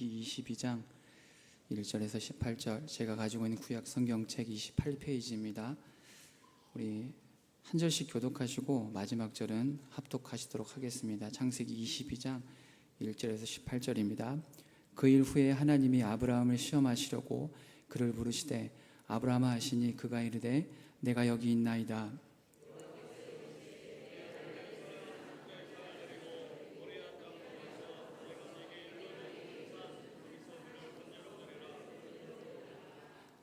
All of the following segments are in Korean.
창세기 22장 1절에서 18절, 제가 가지고 있는 구약 성경책 28페이지입니다. 우리 한 절씩 교독하시고 마지막 절은 합독하시도록 하겠습니다. 창세기 22장 1절에서 18절입니다. 그 일 후에 하나님이 아브라함을 시험하시려고 그를 부르시되 아브라함아 하시니 그가 이르되 내가 여기 있나이다.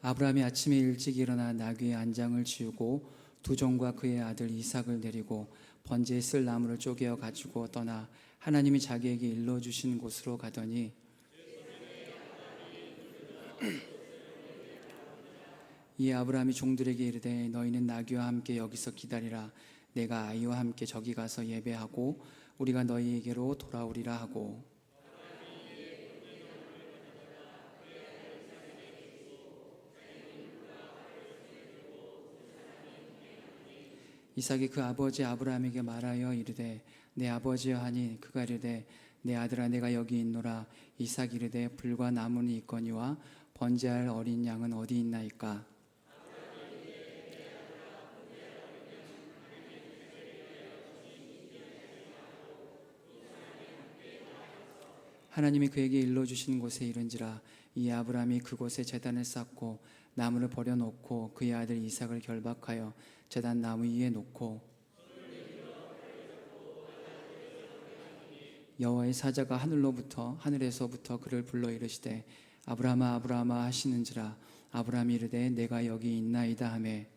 아브라함이 아침에 일찍 일어나 나귀의 안장을 지우고 두 종과 그의 아들 이삭을 데리고 번제에 쓸 나무를 쪼개어 가지고 떠나 하나님이 자기에게 일러주신 곳으로 가더니 이에 아브라함이 종들에게 이르되 너희는 나귀와 함께 여기서 기다리라. 내가 아이와 함께 저기 가서 예배하고 우리가 너희에게로 돌아오리라 하고, 이삭이 그 아버지 아브라함에게 말하여 이르되 내 아버지여 하니 그가 이르되 내 아들아 내가 여기 있노라. 이삭이 이르되 불과 나무는 있거니와 번제할 어린 양은 어디 있나이까. 하나님이 그에게 일러주신 곳에 이른지라. 이 아브라함이 그곳에 제단을 쌓고 나무를 버려놓고 그의 아들 이삭을 결박하여 제단 나무 위에 놓고 여호와의 사자가 하늘에서부터 그를 불러 이르시되 아브라함아 아브라함아 하시는지라. 아브라함이 이르되 내가 여기 있나이다 하매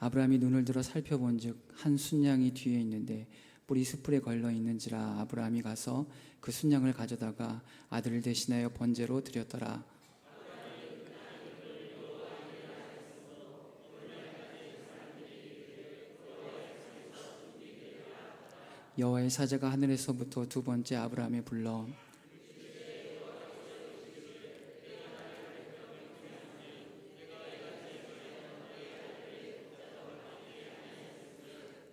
아브라함이 눈을 들어 살펴본즉 한 순양이 뒤에 있는데 뿔이 숯불에 걸려 있는지라. 아브라함이 가서 그 순양을 가져다가 아들을 대신하여 번제로 드렸더라. 여호와의 사자가 하늘에서부터 두 번째 아브라함을 불러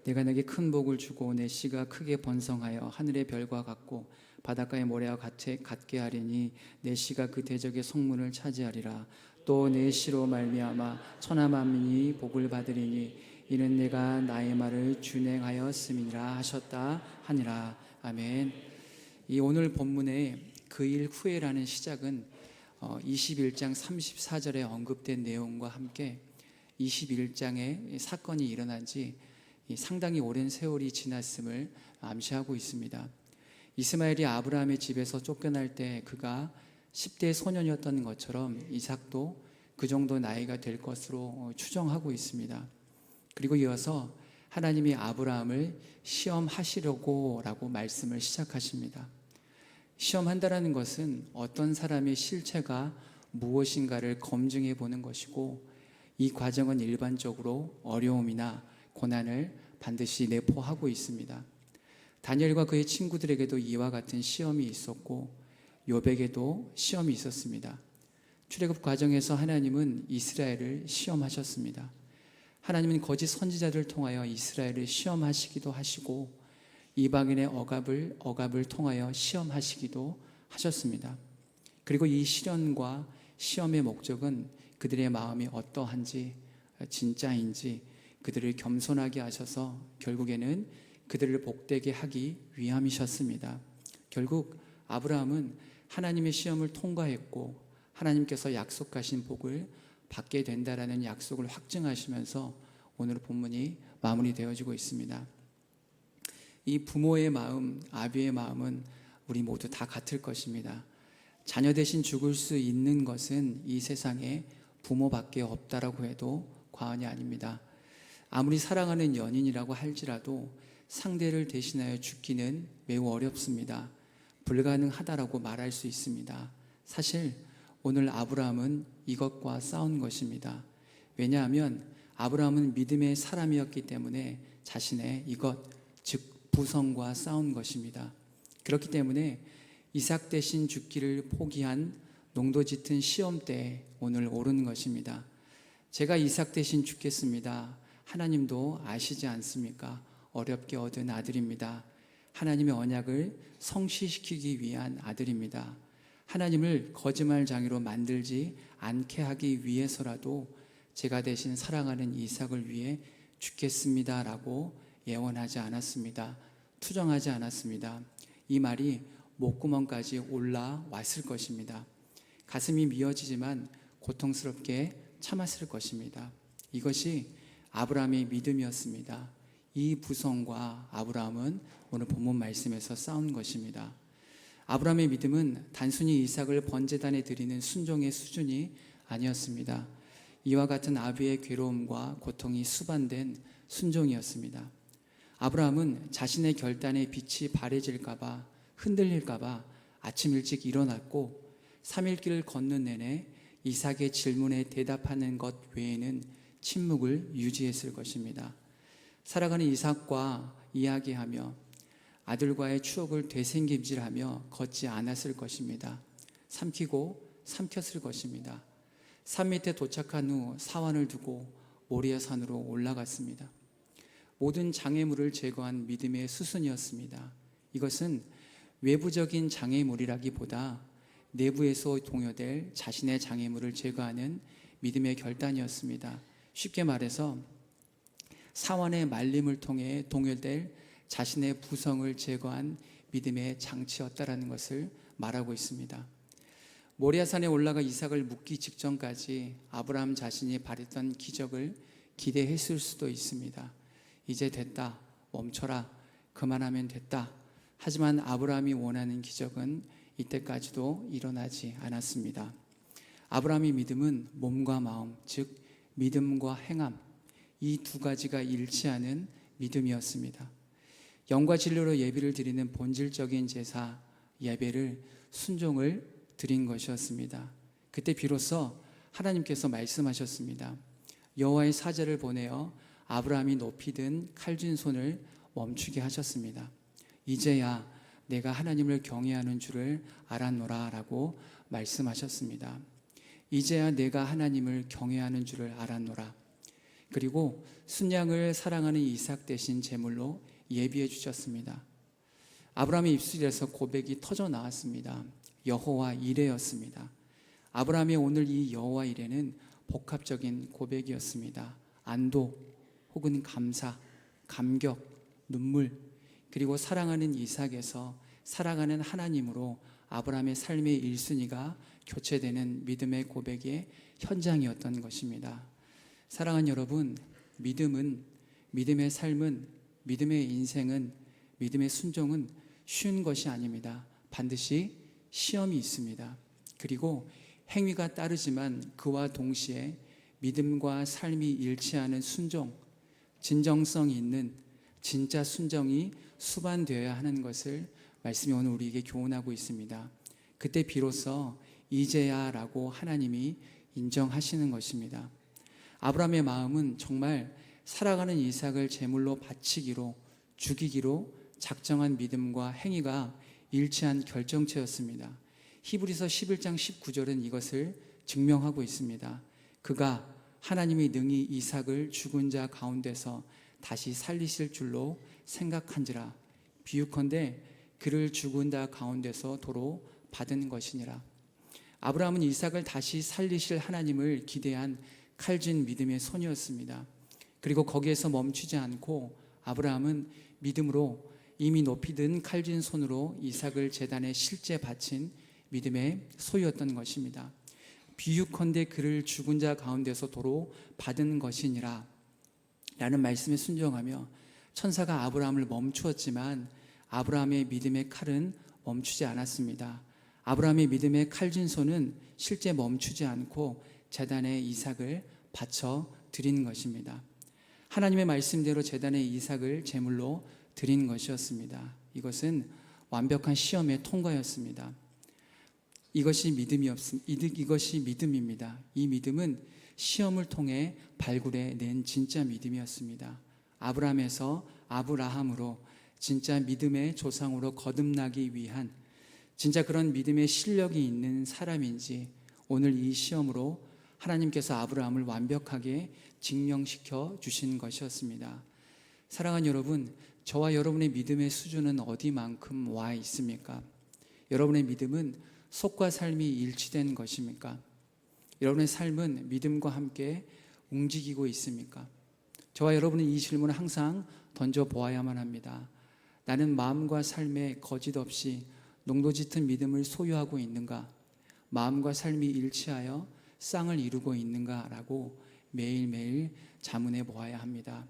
내가 내게 큰 복을 주고 내 씨가 크게 번성하여 하늘의 별과 같고 바닷가의 모래와 같게 하리니 내 씨가 그 대적의 성문을 차지하리라. 또 내 씨로 말미암아 천하 만민이 복을 받으리니 이는 내가 나의 말을 준행하였음이니라 하셨다 하니라. 아멘. 이 오늘 본문의 그 일 후에라는 시작은 21장 34절에 언급된 내용과 함께 21장에 사건이 일어난 지 상당히 오랜 세월이 지났음을 암시하고 있습니다. 이스마엘이 아브라함의 집에서 쫓겨날 때 그가 10대 소년이었던 것처럼 이삭도 그 정도 나이가 될 것으로 추정하고 있습니다. 그리고 이어서 하나님이 아브라함을 시험하시려고 라고 말씀을 시작하십니다. 시험한다라는 것은 어떤 사람의 실체가 무엇인가를 검증해 보는 것이고, 이 과정은 일반적으로 어려움이나 고난을 반드시 내포하고 있습니다. 다니엘과 그의 친구들에게도 이와 같은 시험이 있었고 욥에게도 시험이 있었습니다. 출애굽 과정에서 하나님은 이스라엘을 시험하셨습니다. 하나님은 거짓 선지자들을 통하여 이스라엘을 시험하시기도 하시고 이방인의 억압을 통하여 시험하시기도 하셨습니다. 그리고 이 시련과 시험의 목적은 그들의 마음이 어떠한지, 진짜인지 그들을 겸손하게 하셔서 결국에는 그들을 복되게 하기 위함이셨습니다. 결국 아브라함은 하나님의 시험을 통과했고 하나님께서 약속하신 복을 받게 된다라는 약속을 확증하시면서 오늘 본문이 마무리되어지고 있습니다. 이 부모의 마음, 아비의 마음은 우리 모두 다 같을 것입니다. 자녀 대신 죽을 수 있는 것은 이 세상에 부모밖에 없다라고 해도 과언이 아닙니다. 아무리 사랑하는 연인이라고 할지라도 상대를 대신하여 죽기는 매우 어렵습니다. 불가능하다라고 말할 수 있습니다. 사실 오늘 아브라함은 이것과 싸운 것입니다. 왜냐하면 아브라함은 믿음의 사람이었기 때문에 자신의 이것, 즉 부성과 싸운 것입니다. 그렇기 때문에 이삭 대신 죽기를 포기한 농도 짙은 시험 때에 오늘 오른 것입니다. 제가 이삭 대신 죽겠습니다. 하나님도 아시지 않습니까? 어렵게 얻은 아들입니다. 하나님의 언약을 성취시키기 위한 아들입니다. 하나님을 거짓말장애로 만들지 않게 하기 위해서라도 제가 대신 사랑하는 이삭을 위해 죽겠습니다라고 예언하지 않았습니다. 투정하지 않았습니다. 이 말이 목구멍까지 올라왔을 것입니다. 가슴이 미어지지만 고통스럽게 참았을 것입니다. 이것이 아브라함의 믿음이었습니다. 이 부성과 아브라함은 오늘 본문 말씀에서 싸운 것입니다. 아브라함의 믿음은 단순히 이삭을 번제단에 드리는 순종의 수준이 아니었습니다. 이와 같은 아비의 괴로움과 고통이 수반된 순종이었습니다. 아브라함은 자신의 결단에 빛이 바래질까봐, 흔들릴까봐 아침 일찍 일어났고 3일 길을 걷는 내내 이삭의 질문에 대답하는 것 외에는 침묵을 유지했을 것입니다. 살아가는 이삭과 이야기하며 아들과의 추억을 되새김질하며 걷지 않았을 것입니다. 삼키고 삼켰을 것입니다. 산 밑에 도착한 후 사환을 두고 모리아 산으로 올라갔습니다. 모든 장애물을 제거한 믿음의 수순이었습니다. 이것은 외부적인 장애물이라기보다 내부에서 동요될 자신의 장애물을 제거하는 믿음의 결단이었습니다. 쉽게 말해서 사환의 말림을 통해 동요될 자신의 부성을 제거한 믿음의 장치였다라는 것을 말하고 있습니다. 모리아산에 올라가 이삭을 묻기 직전까지 아브라함 자신이 바랬던 기적을 기대했을 수도 있습니다. 이제 됐다, 멈춰라, 그만하면 됐다. 하지만 아브라함이 원하는 기적은 이때까지도 일어나지 않았습니다. 아브라함의 믿음은 몸과 마음, 즉 믿음과 행함, 이 두 가지가 일치하는 믿음이었습니다. 영과 진리로 예배를 드리는 본질적인 제사, 예배를 순종을 드린 것이었습니다. 그때 비로소 하나님께서 말씀하셨습니다. 여호와의 사자를 보내어 아브라함이 높이 든 칼진 손을 멈추게 하셨습니다. 이제야 내가 하나님을 경외하는 줄을 알았노라 라고 말씀하셨습니다. 이제야 내가 하나님을 경외하는 줄을 알았노라. 그리고 순양을 사랑하는 이삭 대신 제물로 예비해 주셨습니다. 아브라함의 입술에서 고백이 터져 나왔습니다. 여호와 이레였습니다. 아브라함의 오늘 이 여호와 이레는 복합적인 고백이었습니다. 안도 혹은 감사, 감격, 눈물, 그리고 사랑하는 이삭에서 살아가는 하나님으로 아브라함의 삶의 1순위가 교체되는 믿음의 고백의 현장이었던 것입니다. 사랑하는 여러분, 믿음은, 믿음의 삶은, 믿음의 인생은, 믿음의 순종은 쉬운 것이 아닙니다. 반드시 시험이 있습니다. 그리고 행위가 따르지만 그와 동시에 믿음과 삶이 일치하는 순종, 진정성 있는 진짜 순종이 수반되어야 하는 것을 말씀이 오늘 우리에게 교훈하고 있습니다. 그때 비로소 이제야 라고 하나님이 인정하시는 것입니다. 아브라함의 마음은 정말 살아가는 이삭을 제물로 바치기로, 죽이기로 작정한 믿음과 행위가 일치한 결정체였습니다. 히브리서 11장 19절은 이것을 증명하고 있습니다. 그가 하나님이 능히 이삭을 죽은 자 가운데서 다시 살리실 줄로 생각한지라. 비유컨대 그를 죽은 자 가운데서 도로 받은 것이니라. 아브라함은 이삭을 다시 살리실 하나님을 기대한 칼진 믿음의 손이었습니다. 그리고 거기에서 멈추지 않고 아브라함은 믿음으로 이미 높이 든 칼진 손으로 이삭을 제단에 실제 바친 믿음의 소유였던 것입니다. 비유컨대 그를 죽은 자 가운데서 도로 받은 것이니라 라는 말씀에 순종하며 천사가 아브라함을 멈추었지만 아브라함의 믿음의 칼은 멈추지 않았습니다. 아브라함의 믿음의 칼진 손은 실제 멈추지 않고 제단에 이삭을 바쳐 드린 것입니다. 하나님의 말씀대로 제단에 이삭을 제물로 드린 것이었습니다. 이것은 완벽한 시험의 통과였습니다. 이것이 믿음입니다. 이 믿음은 시험을 통해 발굴해 낸 진짜 믿음이었습니다. 아브라함에서 아브라함으로 진짜 믿음의 조상으로 거듭나기 위한 진짜 그런 믿음의 실력이 있는 사람인지 오늘 이 시험으로 하나님께서 아브라함을 완벽하게 증명시켜 주신 것이었습니다. 사랑하는 여러분, 저와 여러분의 믿음의 수준은 어디만큼 와 있습니까? 여러분의 믿음은 속과 삶이 일치된 것입니까? 여러분의 삶은 믿음과 함께 움직이고 있습니까? 저와 여러분은 이 질문을 항상 던져보아야만 합니다. 나는 마음과 삶에 거짓 없이 농도 짙은 믿음을 소유하고 있는가? 마음과 삶이 일치하여 쌍을 이루고 있는가라고 매일매일 자문해 보아야 합니다.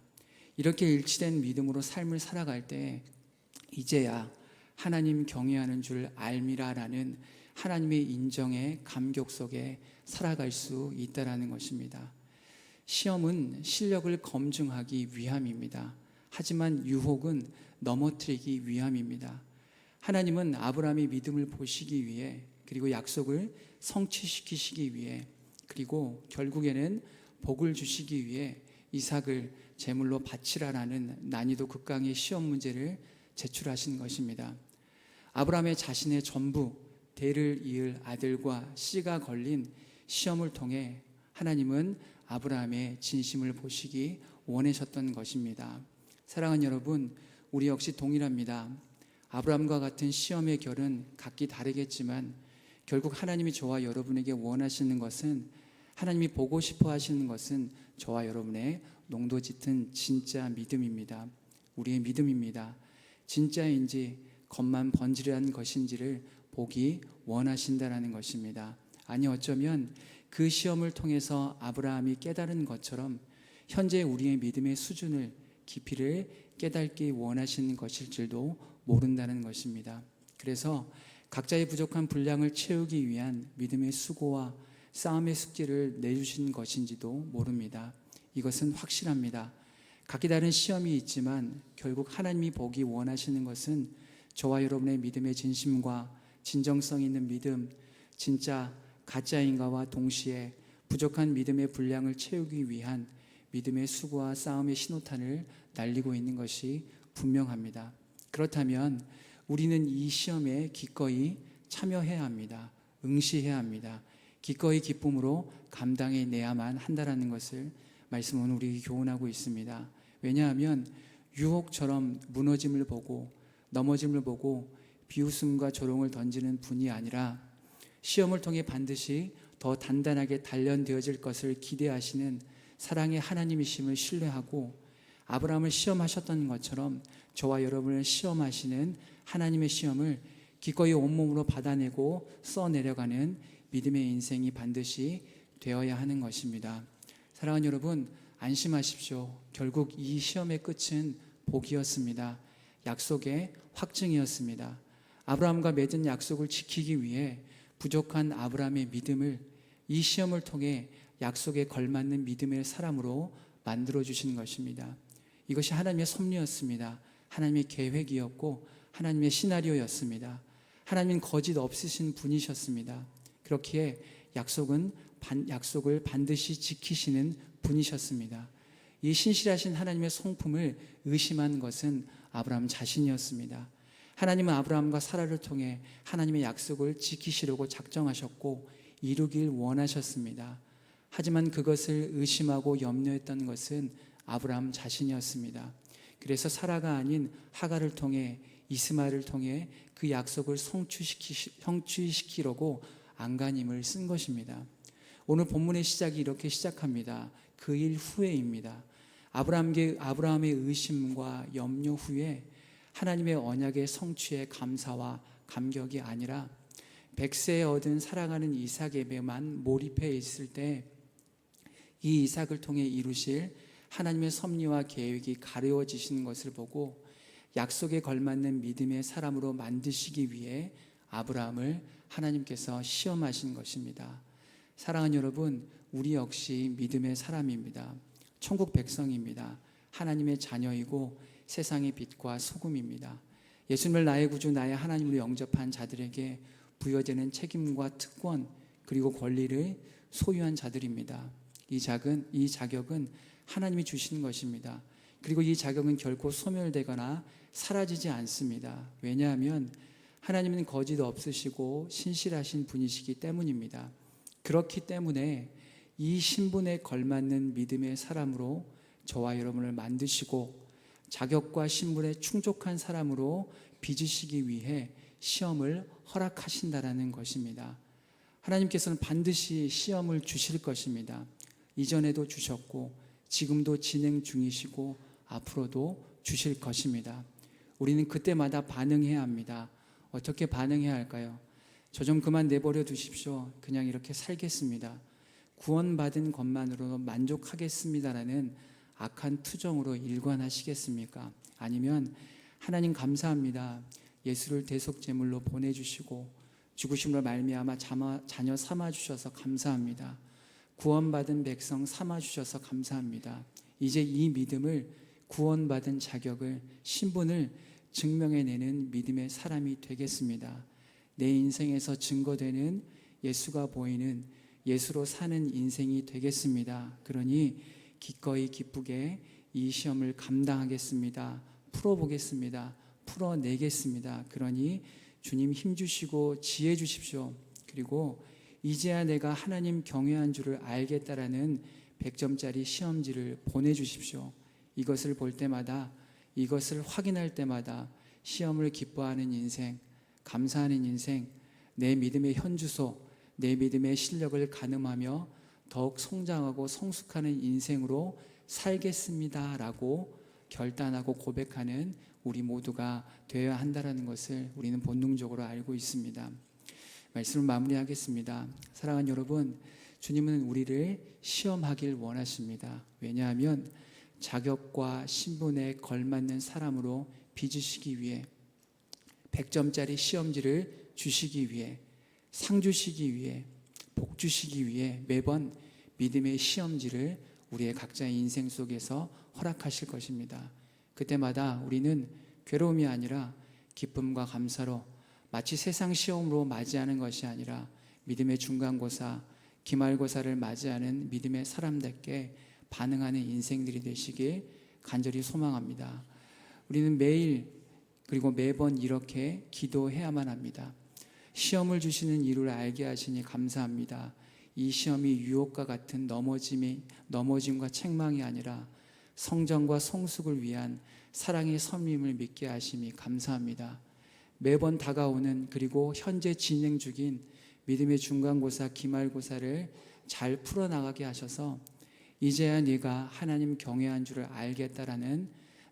이렇게 일치된 믿음으로 삶을 살아갈 때 이제야 하나님 경외하는 줄 알미라라는 하나님의 인정의 감격 속에 살아갈 수 있다라는 것입니다. 시험은 실력을 검증하기 위함입니다. 하지만 유혹은 넘어뜨리기 위함입니다. 하나님은 아브라함의 믿음을 보시기 위해, 그리고 약속을 성취시키시기 위해, 그리고 결국에는 복을 주시기 위해 이삭을 제물로 바치라라는 난이도 극강의 시험 문제를 제출하신 것입니다. 아브라함의 자신의 전부, 대를 이을 아들과 씨가 걸린 시험을 통해 하나님은 아브라함의 진심을 보시기 원하셨던 것입니다. 사랑하는 여러분, 우리 역시 동일합니다. 아브라함과 같은 시험의 결은 각기 다르겠지만 결국 하나님이 저와 여러분에게 원하시는 것은, 하나님이 보고 싶어 하시는 것은 저와 여러분의 농도 짙은 진짜 믿음입니다. 우리의 믿음입니다. 진짜인지 겉만 번지르한 것인지를 보기 원하신다라는 것입니다. 아니, 어쩌면 그 시험을 통해서 아브라함이 깨달은 것처럼 현재 우리의 믿음의 수준을, 깊이를 깨닫기 원하시는 것일지도 모른다는 것입니다. 그래서 각자의 부족한 분량을 채우기 위한 믿음의 수고와 싸움의 숙제를 내주신 것인지도 모릅니다. 이것은 확실합니다. 각기 다른 시험이 있지만 결국 하나님이 보기 원하시는 것은 저와 여러분의 믿음의 진심과 진정성 있는 믿음, 진짜 가짜인가와 동시에 부족한 믿음의 분량을 채우기 위한 믿음의 수고와 싸움의 신호탄을 날리고 있는 것이 분명합니다. 그렇다면 우리는 이 시험에 기꺼이 참여해야 합니다. 응시해야 합니다. 기꺼이 기쁨으로 감당해내야만 한다는 것을 말씀은 우리에게 교훈하고 있습니다. 왜냐하면 유혹처럼 무너짐을 보고 넘어짐을 보고 비웃음과 조롱을 던지는 분이 아니라 시험을 통해 반드시 더 단단하게 단련되어질 것을 기대하시는 사랑의 하나님이심을 신뢰하고, 아브라함을 시험하셨던 것처럼 저와 여러분을 시험하시는 하나님의 시험을 기꺼이 온몸으로 받아내고 써내려가는 믿음의 인생이 반드시 되어야 하는 것입니다. 사랑하는 여러분, 안심하십시오. 결국 이 시험의 끝은 복이었습니다. 약속의 확증이었습니다. 아브라함과 맺은 약속을 지키기 위해 부족한 아브라함의 믿음을 이 시험을 통해 약속에 걸맞는 믿음의 사람으로 만들어주신 것입니다. 이것이 하나님의 섭리였습니다. 하나님의 계획이었고 하나님의 시나리오였습니다. 하나님은 거짓 없으신 분이셨습니다. 그렇기에 약속을 반드시 지키시는 분이셨습니다. 이 신실하신 하나님의 성품을 의심한 것은 아브라함 자신이었습니다. 하나님은 아브라함과 사라를 통해 하나님의 약속을 지키시려고 작정하셨고 이루길 원하셨습니다. 하지만 그것을 의심하고 염려했던 것은 아브라함 자신이었습니다. 그래서 사라가 아닌 하갈을 통해, 이스마엘을 통해 그 약속을 성취시키려고 안간힘을 쓴 것입니다. 오늘 본문의 시작이 이렇게 시작합니다. 그 일 후에입니다. 아브라함의 의심과 염려 후에 하나님의 언약의 성취에 감사와 감격이 아니라 100세에 얻은 사랑하는 이삭에게만 몰입해 있을 때 이 이삭을 통해 이루실 하나님의 섭리와 계획이 가려워지시는 것을 보고 약속에 걸맞는 믿음의 사람으로 만드시기 위해 아브라함을 하나님께서 시험하신 것입니다. 사랑하는 여러분, 우리 역시 믿음의 사람입니다. 천국 백성입니다. 하나님의 자녀이고 세상의 빛과 소금입니다. 예수님을 나의 구주, 나의 하나님으로 영접한 자들에게 부여되는 책임과 특권 그리고 권리를 소유한 자들입니다. 이 자격은 하나님이 주신 것입니다. 그리고 이 자격은 결코 소멸되거나 사라지지 않습니다. 왜냐하면 하나님은 거짓 없으시고 신실하신 분이시기 때문입니다. 그렇기 때문에 이 신분에 걸맞는 믿음의 사람으로 저와 여러분을 만드시고 자격과 신분에 충족한 사람으로 빚으시기 위해 시험을 허락하신다라는 것입니다. 하나님께서는 반드시 시험을 주실 것입니다. 이전에도 주셨고 지금도 진행 중이시고 앞으로도 주실 것입니다. 우리는 그때마다 반응해야 합니다. 어떻게 반응해야 할까요? 저 좀 그만 내버려 두십시오. 그냥 이렇게 살겠습니다. 구원받은 것만으로 만족하겠습니다라는 악한 투정으로 일관하시겠습니까? 아니면 하나님 감사합니다. 예수를 대속제물로 보내주시고 죽으심으로 말미암아 자녀 삼아주셔서 감사합니다. 구원받은 백성 삼아주셔서 감사합니다. 이제 이 믿음을 구원받은 자격을 신분을 증명해내는 믿음의 사람이 되겠습니다. 내 인생에서 증거되는 예수가 보이는 예수로 사는 인생이 되겠습니다. 그러니 기꺼이 기쁘게 이 시험을 감당하겠습니다. 풀어보겠습니다. 풀어내겠습니다. 그러니 주님 힘주시고 지혜 주십시오. 그리고 이제야 내가 하나님 경외한 줄을 알겠다라는 100점짜리 시험지를 보내주십시오. 이것을 볼 때마다, 이것을 확인할 때마다 시험을 기뻐하는 인생, 감사하는 인생, 내 믿음의 현주소, 내 믿음의 실력을 가늠하며 더욱 성장하고 성숙하는 인생으로 살겠습니다라고 결단하고 고백하는 우리 모두가 되어야 한다는 것을 우리는 본능적으로 알고 있습니다. 말씀을 마무리하겠습니다. 사랑하는 여러분, 주님은 우리를 시험하길 원하십니다. 왜냐하면 자격과 신분에 걸맞는 사람으로 빚으시기 위해 100점짜리 시험지를 주시기 위해 상 주시기 위해 복 주시기 위해 매번 믿음의 시험지를 우리의 각자의 인생 속에서 허락하실 것입니다. 그때마다 우리는 괴로움이 아니라 기쁨과 감사로 마치 세상 시험으로 맞이하는 것이 아니라 믿음의 중간고사, 기말고사를 맞이하는 믿음의 사람답게 반응하는 인생들이 되시길 간절히 소망합니다. 우리는 매일 그리고 매번 이렇게 기도해야만 합니다. 시험을 주시는 이유를 알게 하시니 감사합니다. 이 시험이 유혹과 같은 넘어짐과 책망이 아니라 성장과 성숙을 위한 사랑의 섭림을 믿게 하심이 감사합니다. 매번 다가오는 그리고 현재 진행 중인 믿음의 중간고사, 기말고사를 잘 풀어나가게 하셔서 이제야 네가 하나님 경외한 줄을 알겠다라는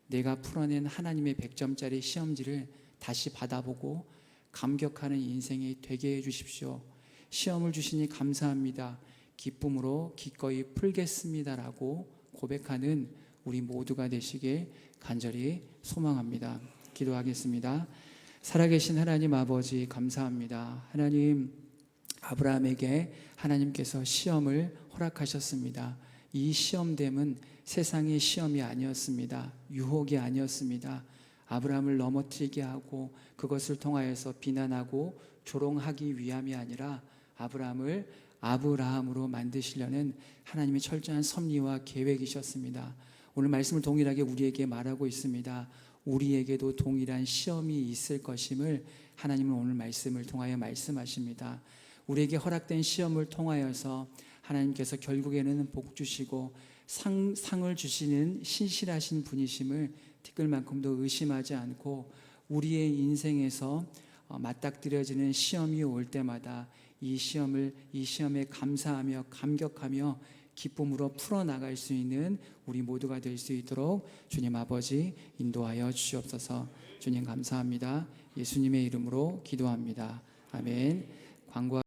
내가 풀어낸 하나님의 100점짜리 시험지를 다시 받아보고 감격하는 인생이 되게 해주십시오. 시험을 주시니 감사합니다. 기쁨으로 기꺼이 풀겠습니다라고 고백하는 우리 모두가 되시길 간절히 소망합니다. 기도하겠습니다. 살아계신 하나님 아버지 감사합니다. 하나님, 아브라함에게 하나님께서 시험을 허락하셨습니다. 이 시험됨은 세상의 시험이 아니었습니다. 유혹이 아니었습니다. 아브라함을 넘어뜨리게 하고 그것을 통하여서 비난하고 조롱하기 위함이 아니라 아브라함을 아브라함으로 만드시려는 하나님의 철저한 섭리와 계획이셨습니다. 오늘 말씀을 동일하게 우리에게 말하고 있습니다. 우리에게도 동일한 시험이 있을 것임을 하나님은 오늘 말씀을 통하여 말씀하십니다. 우리에게 허락된 시험을 통하여서 하나님께서 결국에는 복 주시고 상을 주시는 신실하신 분이심을 티끌만큼도 의심하지 않고 우리의 인생에서 맞닥뜨려지는 시험이 올 때마다 이 시험에 감사하며 감격하며 기쁨으로 풀어나갈 수 있는 우리 모두가 될 수 있도록 주님 아버지 인도하여 주시옵소서. 주님 감사합니다. 예수님의 이름으로 기도합니다. 아멘. 광고